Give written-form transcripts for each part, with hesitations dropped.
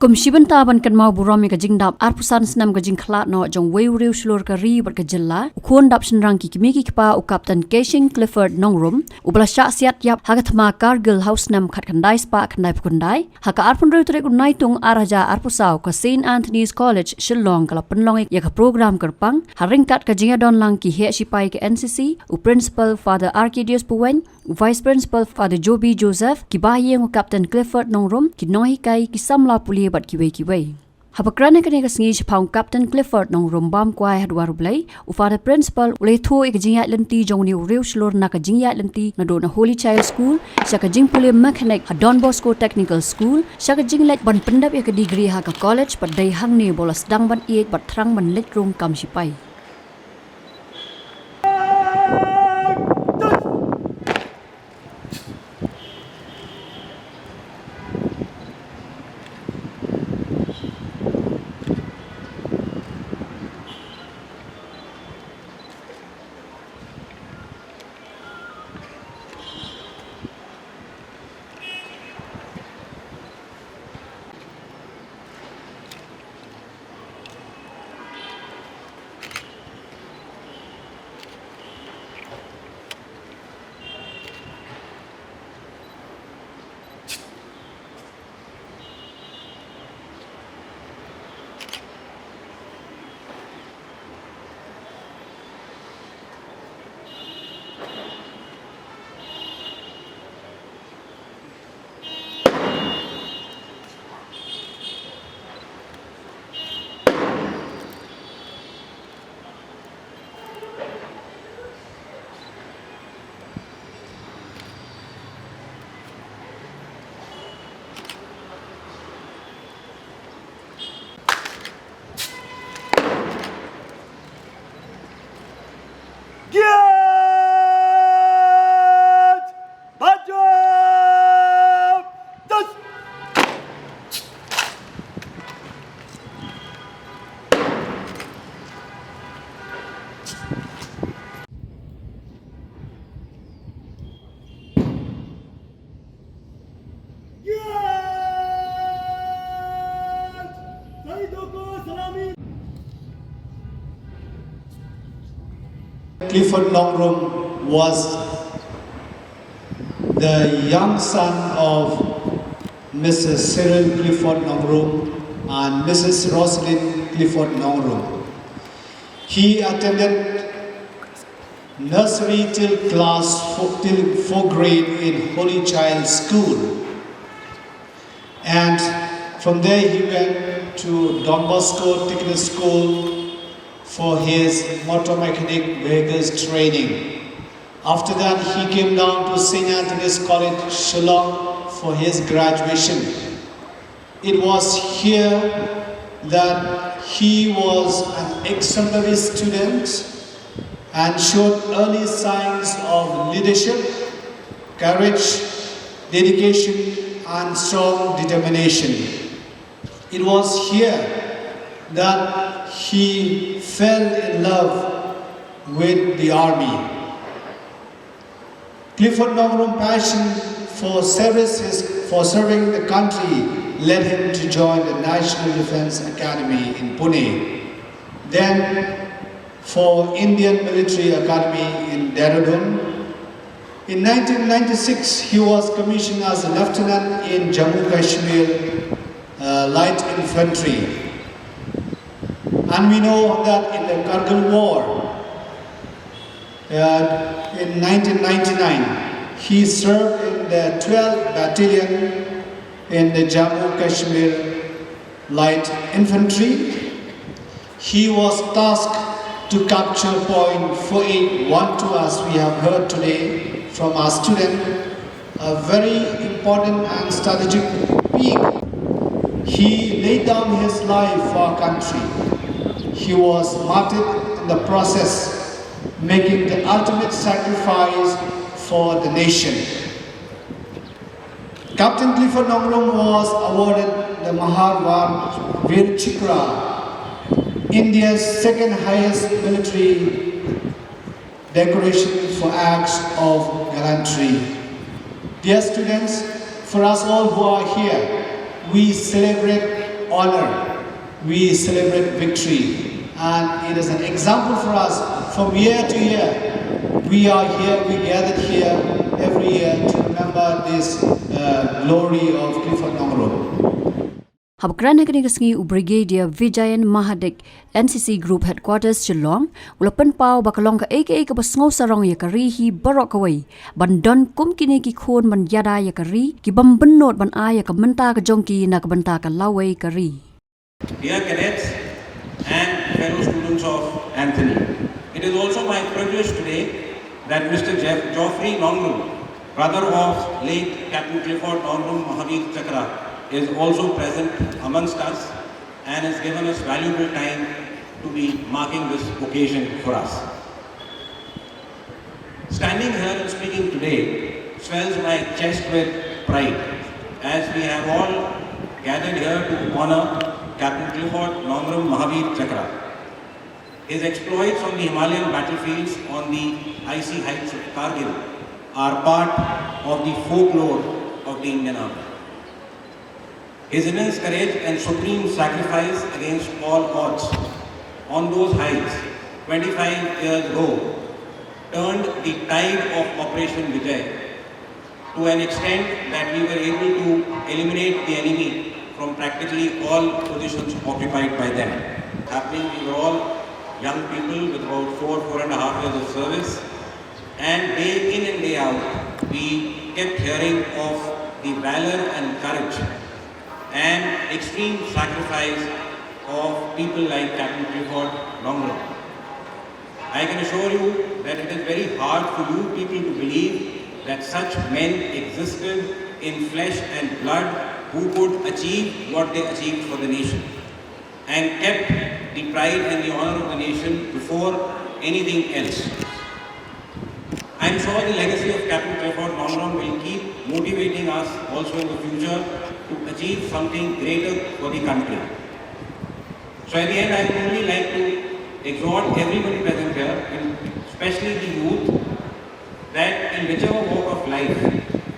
กุมชิบันตาบันกันมาบุรมีกะจิงดับอาร์พุสันสนามกะจิงขลาดเนาะจงเวริวชลอร์กะรีบัดกะจิลลาอุควรดับชินรังกิกิมีกิกปาอุกัปตันเคชิงคลิฟฟอร์ดนองรุมอุบลาชะเสียดยับหากะทมาการกิลเฮาส์นำขัดกันได้สปากันได้พุกันได้หากะอาร์พุนเรตเรกุนไนตุงอาราจาอาร์พุสาวกะเซนต์แอนโทนีสคอลเลจชิลลองกะละปันลองยากะโปรแกรมกะปังหาริงกัดกะจิงยาดอนลังกิเฮชิปายกะ NCC อุ Principal Father Arcadius Puwen Vice Principal Father Joby Joseph กิบาเยงอุกัปตันคลิฟฟอร์ดนองรุมกิน้อยไกกิซัมลาปุลีบัดกิเวฮับกรันกันเอกสงีชพาวกัปตันคลิฟฟอร์ดนองรมบามกวายฮัดวารุบเลยอุฟาร์พรินซิปัลเลทูเอกจิงยาลันตีจงนิวเรียวชลอร์นักจิงยาลันตีนโดน Holy Child School ชักจิงพุเลมแมคเนกฮัดดอนบอสโกเทคนิคอลสคูลชักจิงเล็ดบันปันดับเอกดีกรีฮักคอลเลจปัดได้ฮังเนบอลสดังบันเอกบัดทรังบันเล็ดรงกำชิไปClifford Longrum was the young son of Mrs. Cyril Clifford Longrum and Mrs. Rosalind Clifford Longrum. He attended nursery till fourth grade in Holy Child School, and from there he went to Don Bosco Technical School for his motor mechanic vehicles training. After that, he came down to St. Anthony's College, Shillong for his graduation. It was here that he was an exemplary student and showed early signs of leadership, courage, dedication, and strong determination. It was here that he fell in love with the army. Clifford Longram's passion for serving the country led him to join the National Defence Academy in Pune, then for Indian Military Academy in Dehradun. In 1996, he was commissioned as a lieutenant in Jammu Kashmir Light Infantry. And we know that in the Kargil War, in 1999, he served in the 12th Battalion in the Jammu Kashmir Light Infantry. He was tasked to capture point 4812, as we have heard today from our student, a very important and strategic peak. He laid down his life for our country. He was martyred in the process, making the ultimate sacrifice for the nation. Captain Clifford Longrum was awarded the Maharvar Veer Chakra, India's second highest military decoration for acts of gallantry. Dear students, for us all who are here, we celebrate honor, we celebrate victory. And it is an example for us from year to year. We are here, we gathered here every year to remember this glory of Clifford Nongrum. Habkran Hakanigi Brigadier Vijayan Mahadik NCC Group Headquarters Shillong Ulapan Pau Bakalong aka Kabasngo Sarong Yakari hi Barokaway Bandon Kumkini ki Khon Man Yada Yakari ki Bambenot Ban Aya Kamanta ka Jonki Nakabanta ka Laway Kari. Dear cadets and fellow students of Anthony, it is also my privilege today that Mr. Geoffrey Nongrum, brother of late Captain Clifford Nongrum Mahavir Chakra, is also present amongst us and has given us valuable time to be marking this occasion for us. Standing here and speaking today swells my chest with pride as we have all gathered here to honor Captain Clifford Nongrum Mahavir Chakra. His exploits on the Himalayan battlefields on the icy heights of Kargil are part of the folklore of the Indian Army. His immense courage and supreme sacrifice against all odds on those heights 25 years ago turned the tide of Operation Vijay to an extent that we were able to eliminate the enemy from practically all positions occupied by them. We were all young people with about 4.5 years of service, and day in and day out we kept hearing of the valor and courage and extreme sacrifice of people like Captain Clifford Nongrum. I can assure you that it is very hard for you people to believe that such men existed in flesh and blood who could achieve what they achieved for the nation and kept the pride and the honor of the nation before anything else. I am sure the legacy of Captain Clifford Nongrum will keep motivating us also in the future to achieve something greater for the country. So at the end, I would only like to exhort everybody present here, and especially the youth, that in whichever walk of life,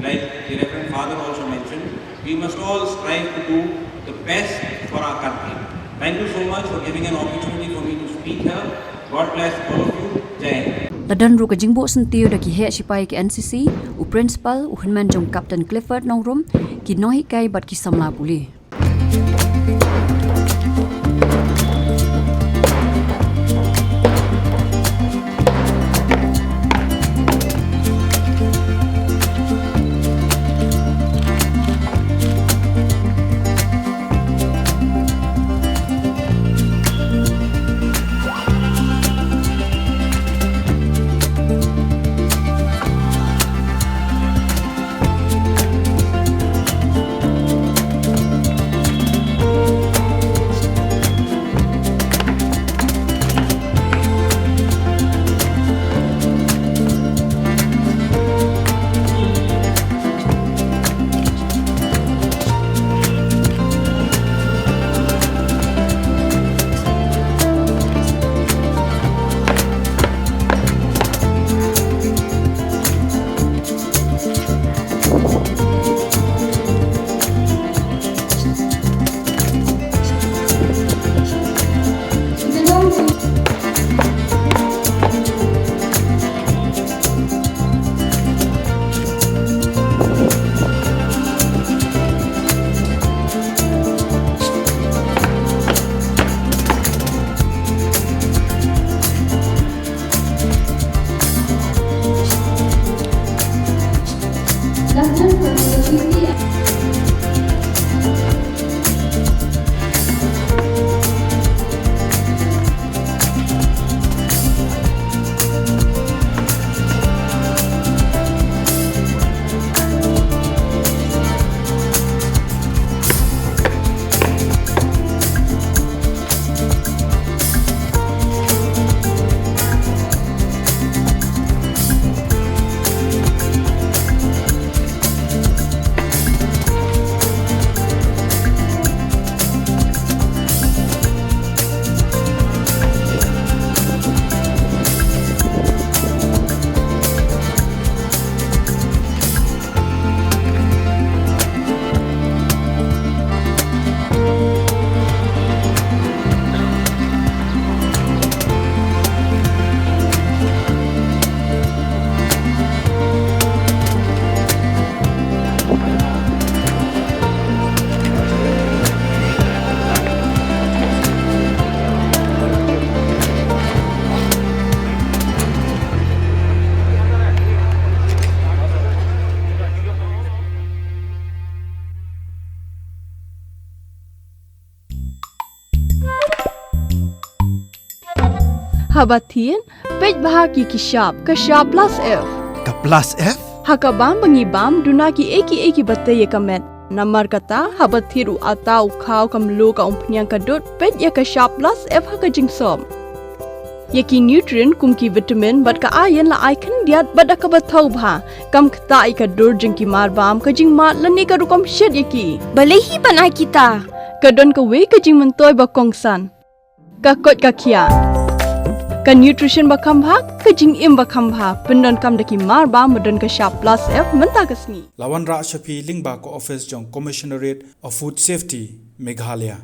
like the Reverend Father also mentioned, we must all strive to do the best for our country. Thank you so much for giving an opportunity for me to speak here. God bless all of you. Jai Hind. Ladan ru ka jingbo sentiu da ki he sipai ki NCC u principal u Hinman jong Captain Clifford Nongrum ki nohi kai bat ki samla puli. Habatin, pej bahagi kishap, kashap plus F. Ka plus F? Hakabam bangibam dunaki eki bataya kamet. Namar kata habathiru atau kau kamlu ka umpnyang kadut pej ya kashap plus F hakajing som. Yaki nutrient kumki vitamin bat ka ayan la ai kan diat bat ka bathau bha kam khta ai ka dur jing ki mar bam ka jing mat la ni ka rukom shed yaki Balehi panai kita. ka don ka we ka jing mentoy ba kongsan ka kot ka kia ka nutrition ba kham bha ka jing im ba kham bha pendon kam daki mar bam madon ka sharp plus F menta kasni Lawan Ra Shafi Lingba ko office jong Commissionerate of Food Safety Meghalaya